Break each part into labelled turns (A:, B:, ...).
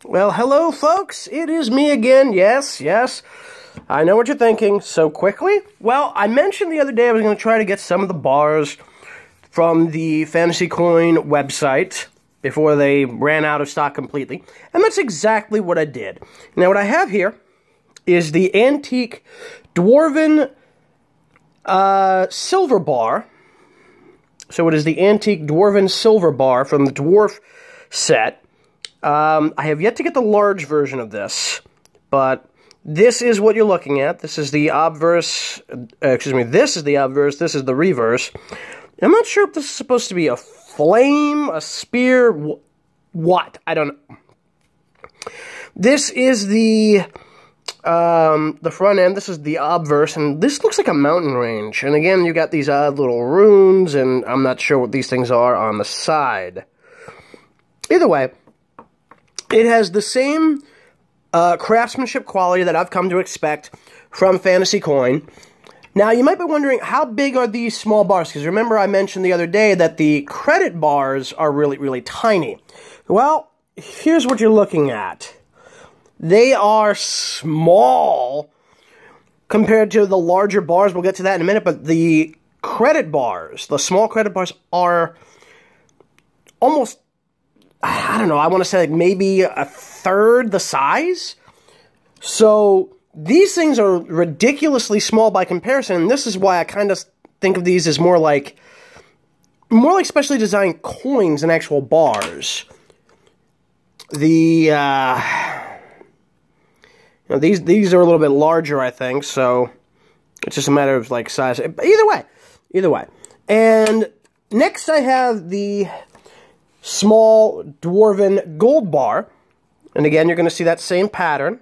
A: Well, hello, folks. It is me again. Yes. I know what you're thinking. So quickly? Well, I mentioned the other day I was going to try to get some of the bars from the Fantasy Coin website before they ran out of stock completely. And that's exactly what I did. Now, what I have here is the antique Dwarven silver bar. So it is the antique Dwarven silver bar from the Dwarf set. I have yet to get the large version of this, but this is what you're looking at. This is the obverse, this is the obverse, this is the reverse. I'm not sure if this is supposed to be a flame, a spear, what? I don't know. This is the front end. This is the obverse, and this looks like a mountain range. And again, you got these odd little runes, and I'm not sure what these things are on the side. Either way, it has the same craftsmanship quality that I've come to expect from Fantasy Coin. Now, you might be wondering, how big are these small bars? Because remember I mentioned the other day that the credit bars are really, really tiny. Well, here's what you're looking at. They are small compared to the larger bars. We'll get to that in a minute, but the credit bars, the small credit bars, are almost, I don't know, I want to say like maybe a third the size. So these things are ridiculously small by comparison, and this is why I kind of think of these as more like specially designed coins than actual bars. These are a little bit larger, I think, so it's just a matter of like size. Either way. And next I have the small Dwarven gold bar. And again, you're going to see that same pattern.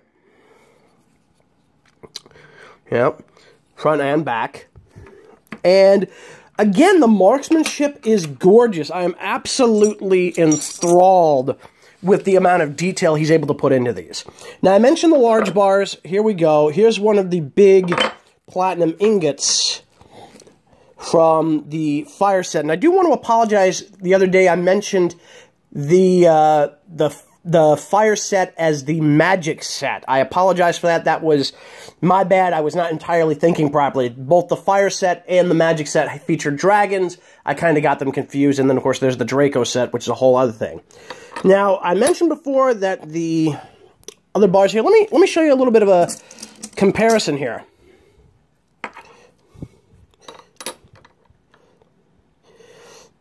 A: Yep, front and back. And again, the marksmanship is gorgeous. I am absolutely enthralled with the amount of detail he's able to put into these. Now, I mentioned the large bars. Here we go. Here's one of the big platinum ingots from the fire set. And I do want to apologize. The other day I mentioned the fire set as the magic set. I apologize for that. That was my bad. I was not entirely thinking properly. Both the fire set and the magic set feature dragons. I kind of got them confused. And then, of course, there's the Draco set, which is a whole other thing. Now, I mentioned before that the other bars here, let me show you a little bit of a comparison here.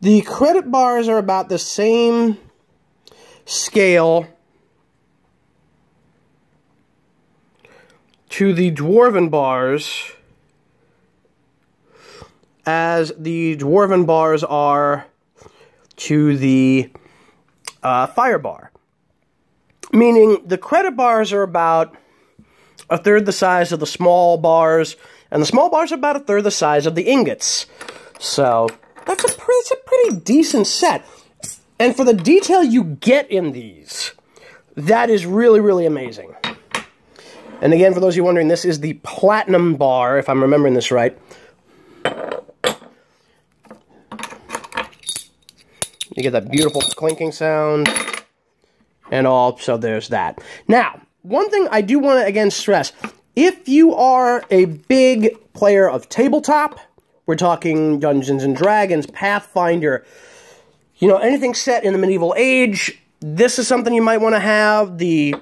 A: The credit bars are about the same scale to the Dwarven bars as the Dwarven bars are to the fire bar. Meaning the credit bars are about a third the size of the small bars, and the small bars are about a third the size of the ingots. So it's a pretty decent set. And for the detail you get in these, that is really, really amazing. And again, for those of you wondering, this is the platinum bar, if I'm remembering this right. You get that beautiful clinking sound and all, so there's that. Now, one thing I do want to, again, stress, if you are a big player of tabletop, we're talking Dungeons & Dragons, Pathfinder, you know, anything set in the medieval age, this is something you might want to have. There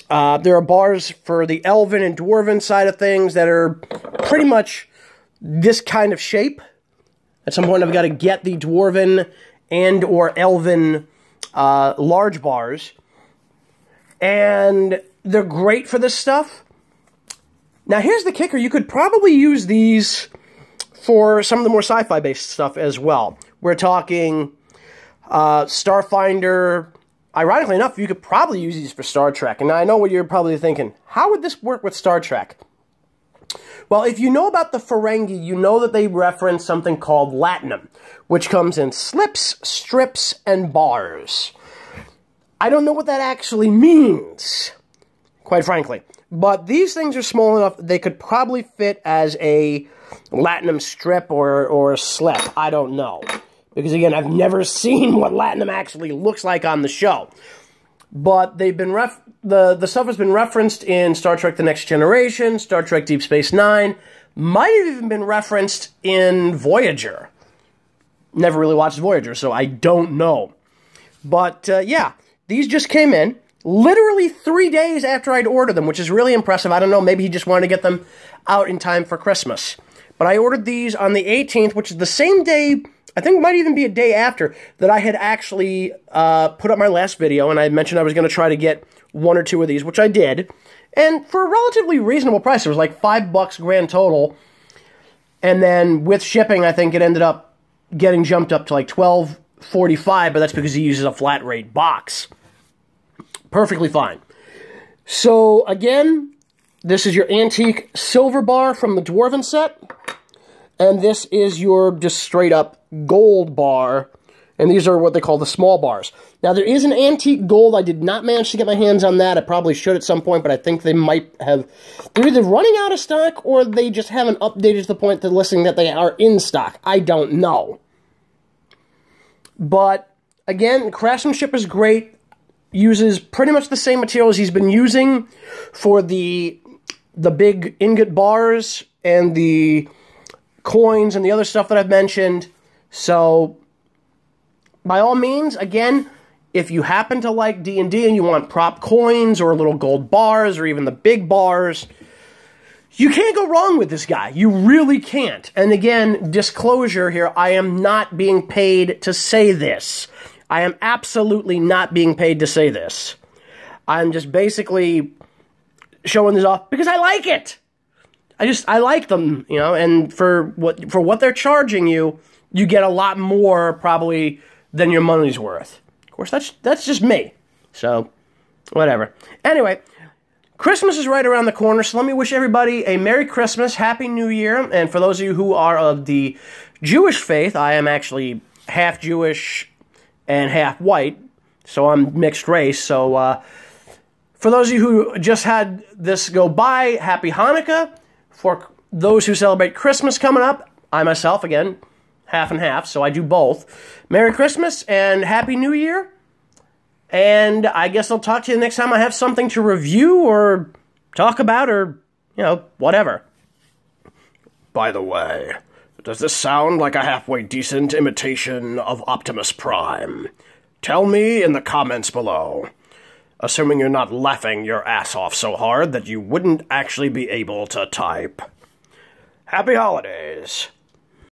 A: are bars for the Elven and Dwarven side of things that are pretty much this kind of shape. At some point, I've got to get the Dwarven and or Elven large bars. And they're great for this stuff. Now, here's the kicker. You could probably use these for some of the more sci-fi based stuff as well. We're talking Starfinder. Ironically enough, you could probably use these for Star Trek. And I know what you're probably thinking. How would this work with Star Trek? Well, if you know about the Ferengi, you know that they reference something called latinum, which comes in slips, strips, and bars. I don't know what that actually means, quite frankly. But these things are small enough, they could probably fit as a latinum strip or a slip. I don't know. Because, again, I've never seen what latinum actually looks like on the show. but they've been the stuff has been referenced in Star Trek The Next Generation, Star Trek Deep Space Nine, might have even been referenced in Voyager. Never really watched Voyager, so I don't know. But, yeah, these just came in literally 3 days after I'd ordered them, which is really impressive. I don't know, maybe he just wanted to get them out in time for Christmas. But I ordered these on the 18th, which is the same day, I think it might even be a day after, that I had actually put up my last video, and I mentioned I was going to try to get 1 or 2 of these, which I did. And for a relatively reasonable price, it was like $5 grand total. And then with shipping, I think it ended up getting jumped up to like $12.45, but that's because he uses a flat rate box. Perfectly fine. So, again, this is your antique silver bar from the Dwarven set. And this is your just straight up gold bar. And these are what they call the small bars. Now, there is an antique gold. I did not manage to get my hands on that. I probably should at some point, but I think they might have... They're either running out of stock, or they just haven't updated to the point to listing that they are in stock. I don't know. But, again, craftsmanship is great. Uses pretty much the same materials he's been using for the big ingot bars and the coins and the other stuff that I've mentioned. So, by all means, again, if you happen to like D&D and you want prop coins or little gold bars or even the big bars, you can't go wrong with this guy. You really can't. And again, disclosure here, I am not being paid to say this. I am absolutely not being paid to say this. I'm just basically showing this off because I like it. I like them, you know, and for what they're charging you, you get a lot more probably than your money's worth. Of course, that's just me. So, whatever. Anyway, Christmas is right around the corner, so let me wish everybody a Merry Christmas, Happy New Year, and for those of you who are of the Jewish faith, I am actually half Jewish and half white, so I'm mixed race. So, for those of you who just had this go by, Happy Hanukkah. For those who celebrate Christmas coming up, I myself, again, half and half, so I do both. Merry Christmas and Happy New Year. And I guess I'll talk to you next time I have something to review or talk about or, you know, whatever. By the way, does this sound like a halfway decent imitation of Optimus Prime? Tell me in the comments below. Assuming you're not laughing your ass off so hard that you wouldn't actually be able to type. Happy holidays.